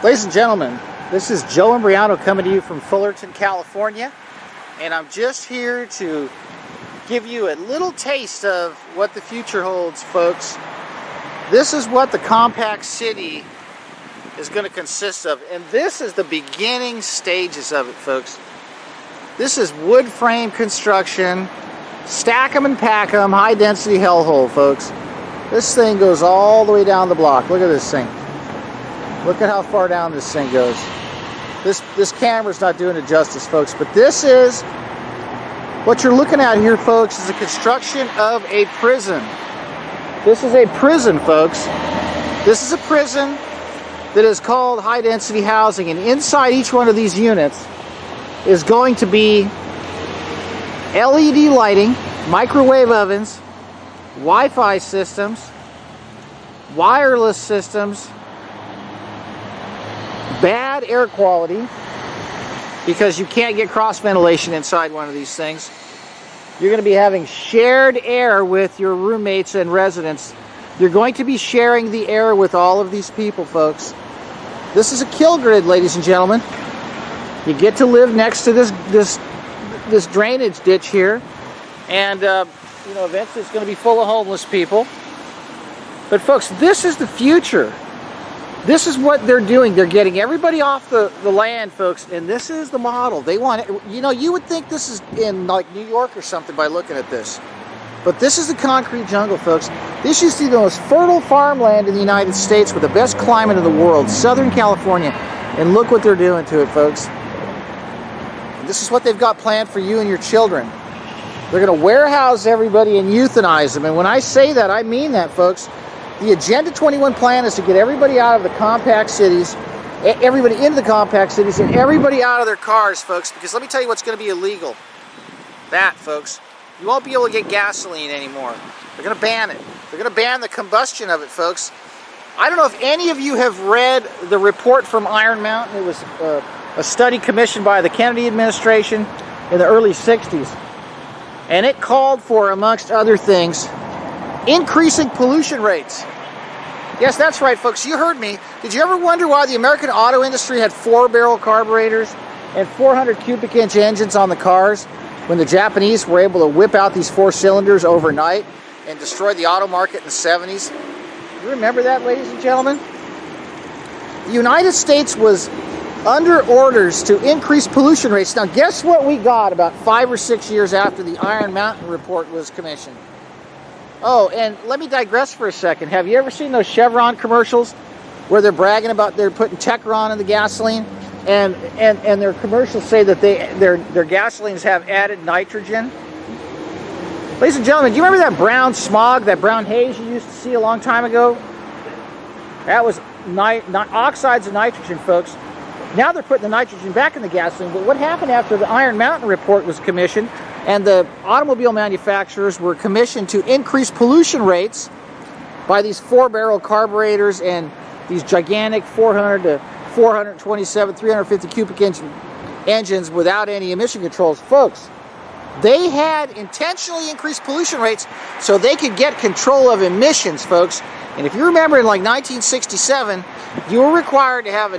Ladies and gentlemen, this is Joe Embriano coming to you from Fullerton, California, and I'm just here to give you a little taste of what the future holds, folks. This is what the compact city is going to consist of, and this is the beginning stages of it, folks. This is wood frame construction, stack them and pack them, high density hellhole, folks. This thing goes all the way down the block. Look at this thing. Look at how far down this thing goes. This camera's not doing it justice, folks, but this is what you're looking at here, folks, is the construction of a prison. This is a prison, folks. This is a prison that is called high density housing, and inside each one of these units is going to be LED lighting, microwave ovens, Wi-Fi systems, wireless systems, bad air quality, because you can't get cross ventilation inside one of these things. You're going to be having shared air with your roommates and residents. You're going to be sharing the air with all of these people, folks. This is a kill grid, ladies and gentlemen. You get to live next to this drainage ditch here, and you know, eventually it's going to be full of homeless people. But folks, this is the future. This is what they're doing. They're getting everybody off the land, folks, and this is the model. They want it. You know, you would think this is in like New York or something by looking at this. But this is the concrete jungle, folks. This used to be the most fertile farmland in the United States with the best climate in the world, Southern California. And look what they're doing to it, folks. And this is what they've got planned for you and your children. They're going to warehouse everybody and euthanize them. And when I say that, I mean that, folks. The Agenda 21 plan is to get everybody out of the compact cities, everybody into the compact cities, and everybody out of their cars, folks, because let me tell you what's going to be illegal. That, folks. You won't be able to get gasoline anymore. They're going to ban it. They're going to ban the combustion of it, folks. I don't know if any of you have read the report from Iron Mountain. It was a study commissioned by the Kennedy administration in the early 60s. And it called for, amongst other things, increasing pollution rates. Yes, that's right, folks. You heard me. Did you ever wonder why the American auto industry had 4-barrel carburetors and 400 cubic inch engines on the cars when the Japanese were able to whip out these 4 cylinders overnight and destroy the auto market in the 70s? You remember that, ladies and gentlemen? The United States was under orders to increase pollution rates. Now, guess what we got about 5 or 6 years after the Iron Mountain report was commissioned? Oh, and let me digress for a second. Have you ever seen those Chevron commercials where they're bragging about they're putting Techron in the gasoline, and their commercials say that their gasolines have added nitrogen? Ladies and gentlemen, do you remember that brown smog, that brown haze you used to see a long time ago? That was oxides of nitrogen, folks. Now they're putting the nitrogen back in the gasoline, but what happened after the Iron Mountain report was commissioned and the automobile manufacturers were commissioned to increase pollution rates by these 4-barrel carburetors and these gigantic 400 to 427, 350 cubic inch engines without any emission controls? Folks, they had intentionally increased pollution rates so they could get control of emissions, folks. And if you remember, in like 1967, you were required to have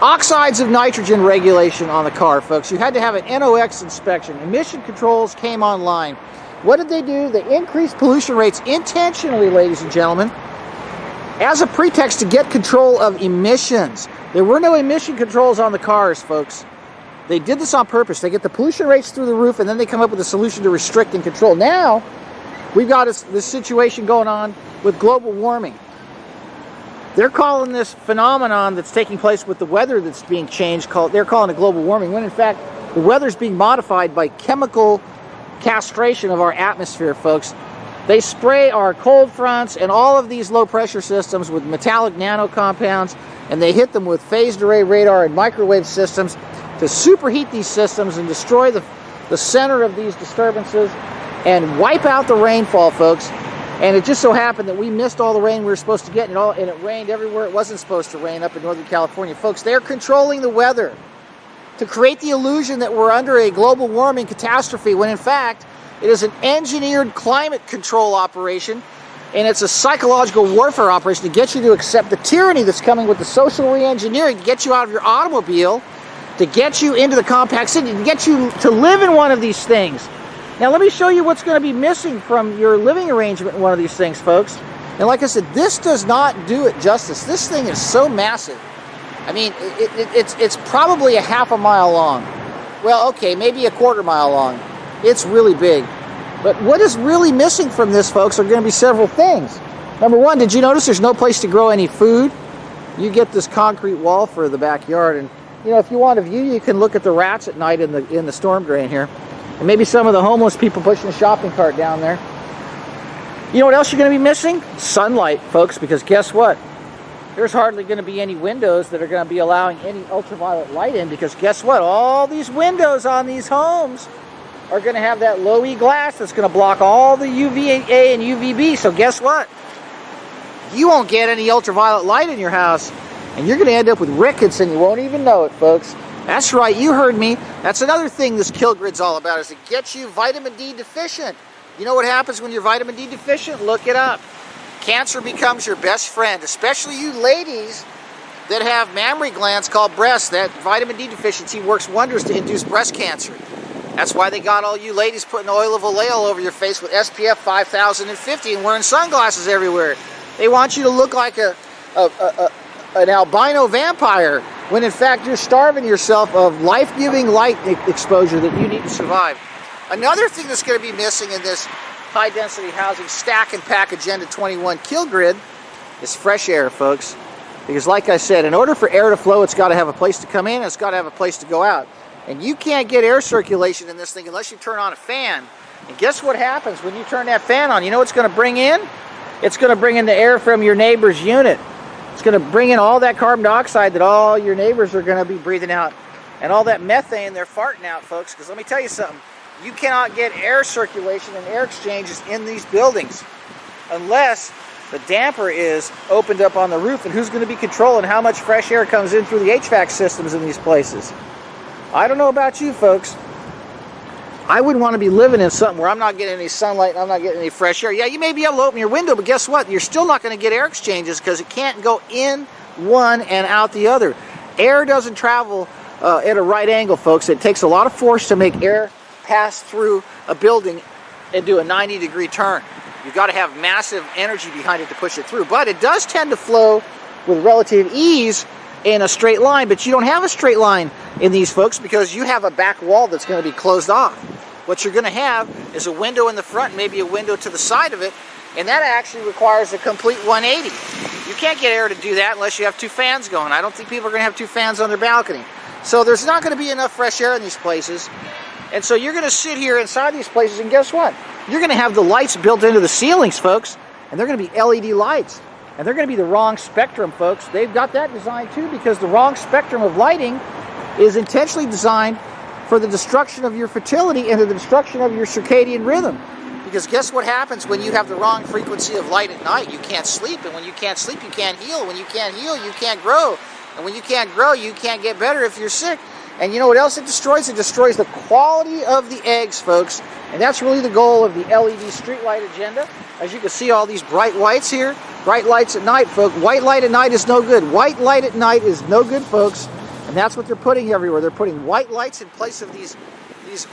oxides of nitrogen regulation on the car, folks. You had to have an NOx inspection. Emission controls came online. What did they do? They increased pollution rates intentionally, ladies and gentlemen, as a pretext to get control of emissions. There were no emission controls on the cars, folks. They did this on purpose. They get the pollution rates through the roof, and then they come up with a solution to restrict and control. Now, we've got this situation going on with global warming. They're calling this phenomenon that's taking place with the weather that's being changed, they're calling it global warming, when in fact the weather's being modified by chemical castration of our atmosphere, folks. They spray our cold fronts and all of these low pressure systems with metallic nano compounds, and they hit them with phased array radar and microwave systems to superheat these systems and destroy the center of these disturbances and wipe out the rainfall, folks. And it just so happened that we missed all the rain we were supposed to get, and it rained everywhere it wasn't supposed to rain up in Northern California. Folks, they're controlling the weather to create the illusion that we're under a global warming catastrophe, when in fact, it is an engineered climate control operation And it's a psychological warfare operation to get you to accept the tyranny that's coming with the social re-engineering, to get you out of your automobile, to get you into the compact city, to get you to live in one of these things. Now let me show you what's going to be missing from your living arrangement in one of these things, folks. And like I said, this does not do it justice. This thing is so massive. I mean, it's probably a half a mile long. Well, okay, maybe a quarter mile long. It's really big. But what is really missing from this, folks, are going to be several things. Number one, did you notice there's no place to grow any food? You get this concrete wall for the backyard, and you know, if you want a view, you can look at the rats at night in the storm drain here. And maybe some of the homeless people pushing a shopping cart down there. You know what else you're going to be missing? Sunlight, folks, because guess what? There's hardly going to be any windows that are going to be allowing any ultraviolet light in, because guess what? All these windows on these homes are going to have that low E glass that's going to block all the UVA and UVB. So guess what? You won't get any ultraviolet light in your house, and you're going to end up with rickets, and you won't even know it, folks. That's right, you heard me. That's another thing this kill grid's all about, is to get you vitamin D deficient. You know what happens when you're vitamin D deficient? Look it up. Cancer becomes your best friend, especially you ladies that have mammary glands called breasts. That vitamin D deficiency works wonders to induce breast cancer. That's why they got all you ladies putting oil of olea all over your face with SPF 5050 and wearing sunglasses everywhere. They want you to look like an albino vampire, when in fact you're starving yourself of life-giving light exposure that you need to survive. Another thing that's going to be missing in this high-density housing stack and pack Agenda 21 kill grid is fresh air, folks. Because like I said, in order for air to flow, it's got to have a place to come in, and it's got to have a place to go out. And you can't get air circulation in this thing unless you turn on a fan. And guess what happens when you turn that fan on? You know what it's going to bring in? It's going to bring in the air from your neighbor's unit. It's going to bring in all that carbon dioxide that all your neighbors are going to be breathing out. And all that methane they're farting out, folks. Because let me tell you something. You cannot get air circulation and air exchanges in these buildings unless the damper is opened up on the roof. And who's going to be controlling how much fresh air comes in through the HVAC systems in these places? I don't know about you, folks. I wouldn't want to be living in something where I'm not getting any sunlight and I'm not getting any fresh air. Yeah, you may be able to open your window, but guess what? You're still not going to get air exchanges because it can't go in one and out the other. Air doesn't travel at a right angle, folks. It takes a lot of force to make air pass through a building and do a 90-degree turn. You've got to have massive energy behind it to push it through. But it does tend to flow with relative ease in a straight line, but you don't have a straight line in these, folks, because you have a back wall that's going to be closed off. What you're going to have is a window in the front, maybe a window to the side of it, and that actually requires a complete 180. You can't get air to do that unless you have two fans going. I don't think people are going to have two fans on their balcony. So there's not going to be enough fresh air in these places. And so you're going to sit here inside these places, and guess what? You're going to have the lights built into the ceilings, folks, and they're going to be LED lights. And they're going to be the wrong spectrum, folks. They've got that designed too, because the wrong spectrum of lighting is intentionally designed for the destruction of your fertility and the destruction of your circadian rhythm. Because guess what happens when you have the wrong frequency of light at night? You can't sleep, and when you can't sleep, you can't heal. When you can't heal, you can't grow. And when you can't grow, you can't get better if you're sick. And you know what else it destroys? It destroys the quality of the eggs, folks. And that's really the goal of the LED streetlight agenda. As you can see, all these bright whites here, bright lights at night, folks. White light at night is no good. White light at night is no good, folks. And that's what they're putting everywhere. They're putting white lights in place of these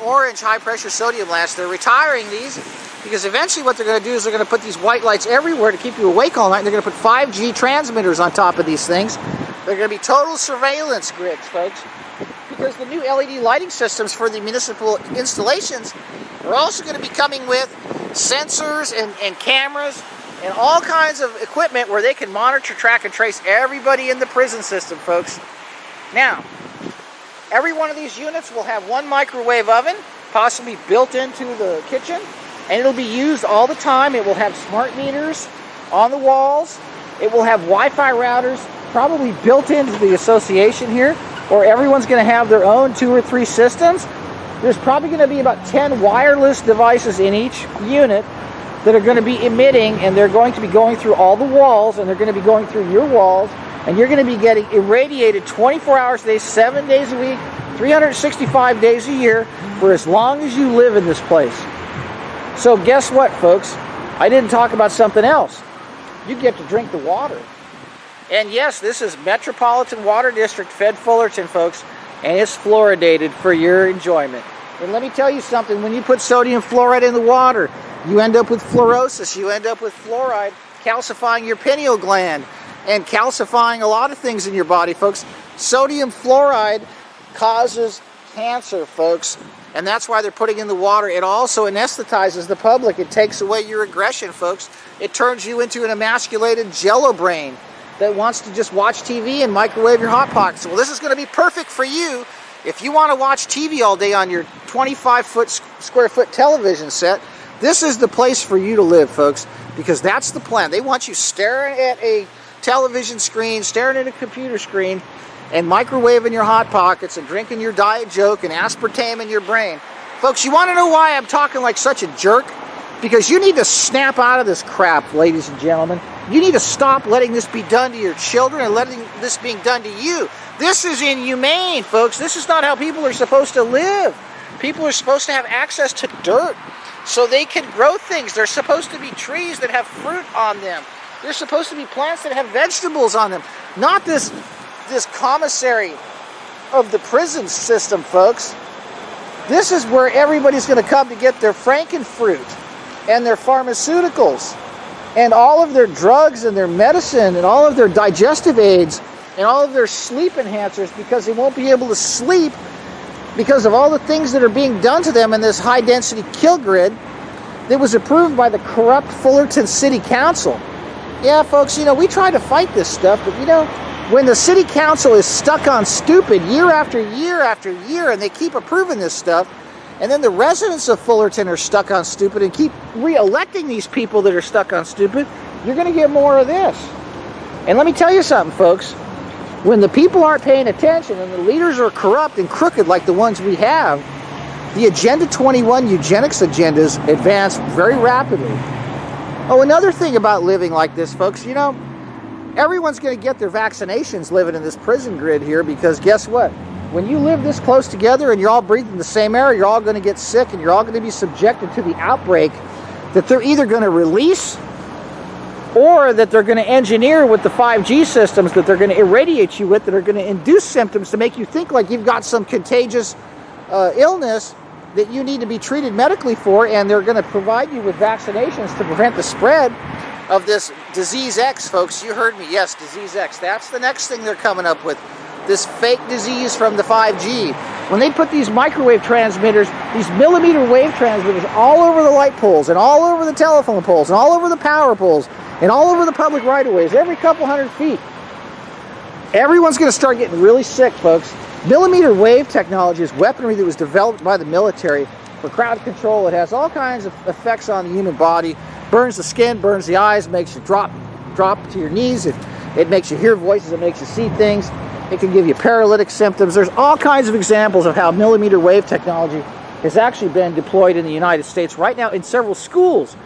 orange high-pressure sodium lamps. They're retiring these because eventually what they're going to do is they're going to put these white lights everywhere to keep you awake all night. And they're going to put 5G transmitters on top of these things. They're going to be total surveillance grids, folks. Because the new LED lighting systems for the municipal installations are also going to be coming with sensors and cameras and all kinds of equipment where they can monitor, track, and trace everybody in the prison system, folks. Now, every one of these units will have one microwave oven, possibly built into the kitchen, and it'll be used all the time. It will have smart meters on the walls. It will have Wi-Fi routers probably built into the association here, or everyone's going to have their own 2 or 3 systems. There's probably going to be about 10 wireless devices in each unit that are going to be emitting, and they're going to be going through all the walls, and they're going to be going through your walls, and you're going to be getting irradiated 24 hours a day, 7 days a week, 365 days a year for as long as you live in this place. So guess what, folks? I didn't talk about something else. You get to drink the water. And yes, this is Metropolitan Water District fed Fullerton, folks, and it's fluoridated for your enjoyment. And let me tell you something, when you put sodium fluoride in the water, you end up with fluorosis, you end up with fluoride calcifying your pineal gland and calcifying a lot of things in your body, folks. Sodium fluoride causes cancer, folks, and that's why they're putting in the water. It also anesthetizes the public. It takes away your aggression, folks. It turns you into an emasculated jello brain that wants to just watch TV and microwave your Hot Pockets. Well, this is going to be perfect for you if you want to watch TV all day on your 25-square foot television set. This is the place for you to live, folks, because that's the plan. They want you staring at a television screen, staring at a computer screen, and microwaving your Hot Pockets and drinking your Diet Coke and aspartame in your brain. Folks, you want to know why I'm talking like such a jerk? Because you need to snap out of this crap, ladies and gentlemen. You need to stop letting this be done to your children and letting this being done to you. This is inhumane, folks. This is not how people are supposed to live. People are supposed to have access to dirt so they can grow things. There's supposed to be trees that have fruit on them. There's supposed to be plants that have vegetables on them. Not this commissary of the prison system, folks. This is where everybody's going to come to get their frankenfruit and their pharmaceuticals and all of their drugs and their medicine and all of their digestive aids and all of their sleep enhancers, because they won't be able to sleep because of all the things that are being done to them in this high-density kill grid that was approved by the corrupt Fullerton City Council. Yeah, folks, you know, we try to fight this stuff, but, you know, when the City Council is stuck on stupid year after year after year, and they keep approving this stuff, and then the residents of Fullerton are stuck on stupid and keep re-electing these people that are stuck on stupid, you're going to get more of this. And let me tell you something, folks. When the people aren't paying attention and the leaders are corrupt and crooked like the ones we have, the Agenda 21 eugenics agendas advance very rapidly. Oh, another thing about living like this, folks, you know, everyone's going to get their vaccinations living in this prison grid here, because guess what? When you live this close together and you're all breathing the same air, you're all going to get sick and you're all going to be subjected to the outbreak that they're either going to release or that they're going to engineer with the 5G systems that they're going to irradiate you with, that are going to induce symptoms to make you think like you've got some contagious illness that you need to be treated medically for, and they're going to provide you with vaccinations to prevent the spread of this disease X, folks. You heard me. Yes, disease X. That's the next thing they're coming up with. This fake disease from the 5G. When they put these microwave transmitters, these millimeter wave transmitters all over the light poles and all over the telephone poles and all over the power poles and all over the public right-of-ways, every couple hundred feet, everyone's going to start getting really sick, folks. Millimeter wave technology is weaponry that was developed by the military for crowd control. It has all kinds of effects on the human body. Burns the skin, burns the eyes, makes you drop to your knees. It makes you hear voices, it makes you see things. It can give you paralytic symptoms. There's all kinds of examples of how millimeter wave technology has actually been deployed in the United States right now in several schools.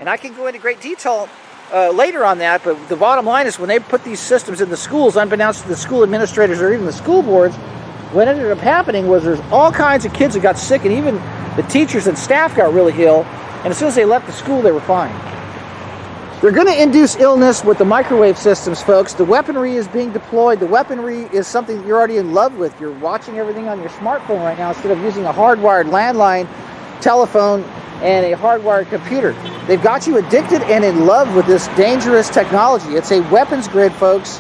And I can go into great detail later on that, but the bottom line is when they put these systems in the schools, unbeknownst to the school administrators or even the school boards, what ended up happening was there's all kinds of kids that got sick, and even the teachers and staff got really ill, and as soon as they left the school, they were fine. They're going to induce illness with the microwave systems, folks. The weaponry is being deployed. The weaponry is something you're already in love with. You're watching everything on your smartphone right now instead of using a hardwired landline telephone and a hardwired computer. They've got you addicted and in love with this dangerous technology. It's a weapons grid, folks.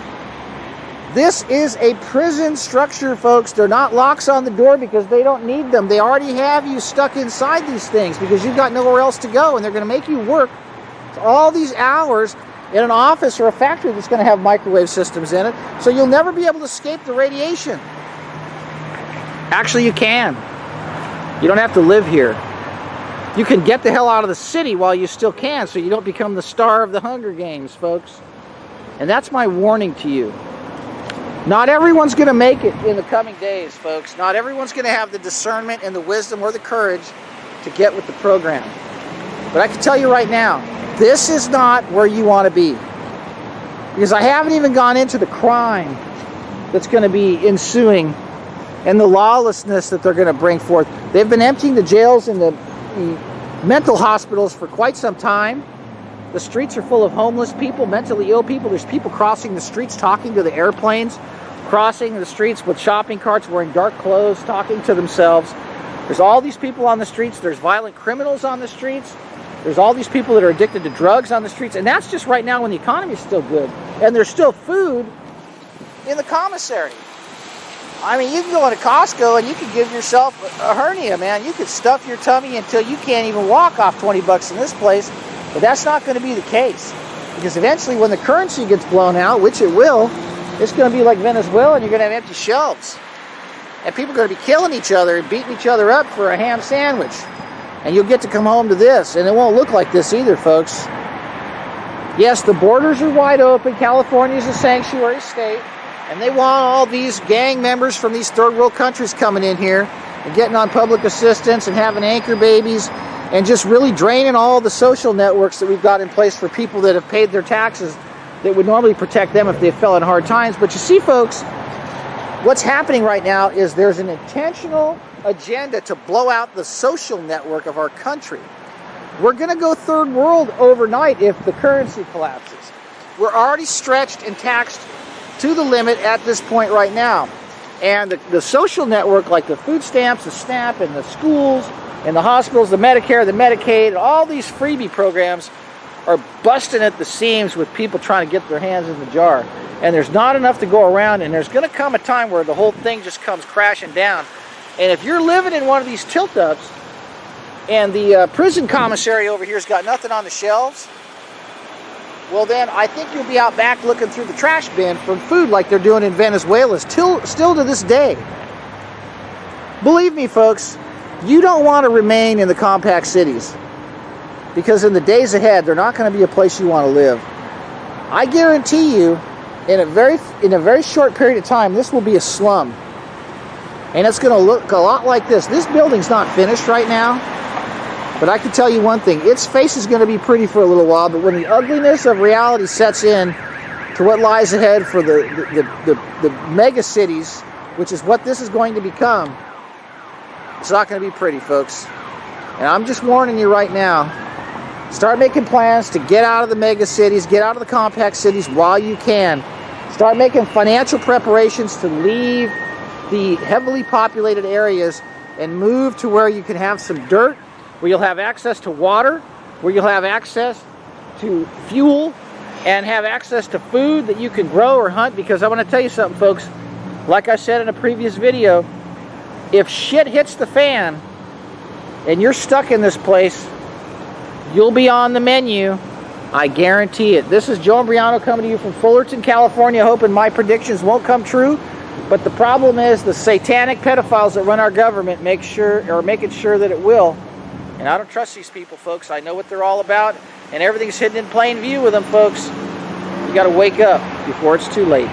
This is a prison structure, folks. They're not locks on the door because they don't need them. They already have you stuck inside these things because you've got nowhere else to go, and they're going to make you work all these hours in an office or a factory that's going to have microwave systems in it, so you'll never be able to escape the radiation. Actually, you can. You don't have to live here. You can get the hell out of the city while you still can, so you don't become the star of the Hunger Games, folks. And that's my warning to you. Not everyone's going to make it in the coming days, folks. Not everyone's going to have the discernment and the wisdom or the courage to get with the program. But I can tell you right now, this is not where you want to be. Because I haven't even gone into the crime that's going to be ensuing and the lawlessness that they're going to bring forth. They've been emptying the jails and the mental hospitals for quite some time. The streets are full of homeless people, mentally ill people. There's people crossing the streets, talking to the airplanes, crossing the streets with shopping carts, wearing dark clothes, talking to themselves. There's all these people on the streets. There's violent criminals on the streets. There's all these people that are addicted to drugs on the streets. And that's just right now when the economy is still good. And there's still food in the commissary. I mean, you can go into Costco and you can give yourself a hernia, man. You could stuff your tummy until you can't even walk off 20 bucks in this place. But that's not going to be the case. Because eventually when the currency gets blown out, which it will, it's going to be like Venezuela and you're going to have empty shelves. And people are going to be killing each other and beating each other up for a ham sandwich. And you'll get to come home to this. And it won't look like this either, folks. Yes, the borders are wide open. California is a sanctuary state. And they want all these gang members from these third world countries coming in here and getting on public assistance and having anchor babies and just really draining all the social networks that we've got in place for people that have paid their taxes that would normally protect them if they fell in hard times. But you see, folks, what's happening right now is there's an intentional agenda to blow out the social network of our country. We're going to go third world overnight if the currency collapses. We're already stretched and taxed to the limit at this point right now. And the social network, like the food stamps, the SNAP, and the schools, and the hospitals, the Medicare, the Medicaid, all these freebie programs are busting at the seams with people trying to get their hands in the jar. And there's not enough to go around, and there's going to come a time where the whole thing just comes crashing down. And if you're living in one of these tilt-ups, and the prison commissary over here's got nothing on the shelves, well then I think you'll be out back looking through the trash bin for food like they're doing in Venezuela still to this day. Believe me, folks, you don't want to remain in the compact cities, because in the days ahead they're not going to be a place you want to live. I guarantee you, in a very short period of time, this will be a slum. And it's going to look a lot like this. This building's not finished right now, but I can tell you one thing. Its face is going to be pretty for a little while, but when the ugliness of reality sets in to what lies ahead for the mega cities, which is what this is going to become, it's not going to be pretty, folks. And I'm just warning you right now. Start making plans to get out of the mega cities, get out of the compact cities while you can. Start making financial preparations to leave the heavily populated areas and move to where you can have some dirt, where you'll have access to water, where you'll have access to fuel, and have access to food that you can grow or hunt. Because I want to tell you something, folks. Like I said in a previous video, if shit hits the fan and you're stuck in this place, you'll be on the menu. I guarantee it. This is Joe Imbriano coming to you from Fullerton, California, hoping my predictions won't come true. But the problem is the satanic pedophiles that run our government making sure that it will. And I don't trust these people, folks. I know what they're all about, and everything's hidden in plain view with them, folks. You got to wake up before it's too late.